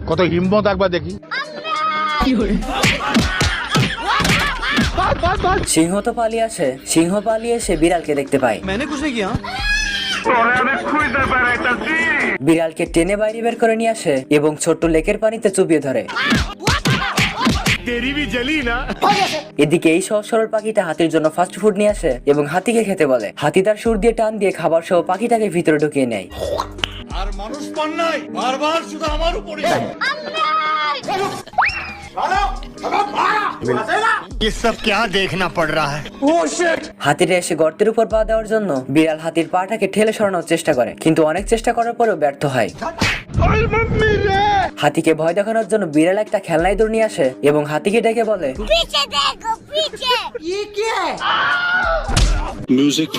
কত হিম্মত একবার দেখি। সিংহ তো পালিয়ে আসে, সিংহ পালিয়ে এসে বিড়ালকে দেখতে পায়। বিড়ালকে টেনে বাইরে বের করে নিয়ে আসে এবং ছোট্ট লেকের পানিতে চুবিয়ে ধরে। এদিকে এই সহজ সরল পাখিটা হাতির জন্য ফাস্ট ফুড নিয়ে আসে এবং হাতিকে খেতে বলে। হাতি তার সুর দিয়ে টান দিয়ে খাবার সহ পাখিটাকে ভিতরে ঢুকিয়ে নেয়। আর মানুষ পান নাই, বারবার শুধু আমার উপরে। ये सब क्या देखना पड़ रहा है? হাতিটা এসে গর্তের উপর পা দেওয়ার জন্য বিড়াল হাতির পাটাকে ঠেলে সরানোর চেষ্টা করে, কিন্তু অনেক চেষ্টা করার পরেও ব্যর্থ হয়। হাতিকে ভয় দেখানোর জন্য বিড়াল একটা খেলনা ইঁদুর নিয়ে আসে এবং হাতিকে ডেকে বলে, पीछे देखो पीछे। ये क्या है? Music.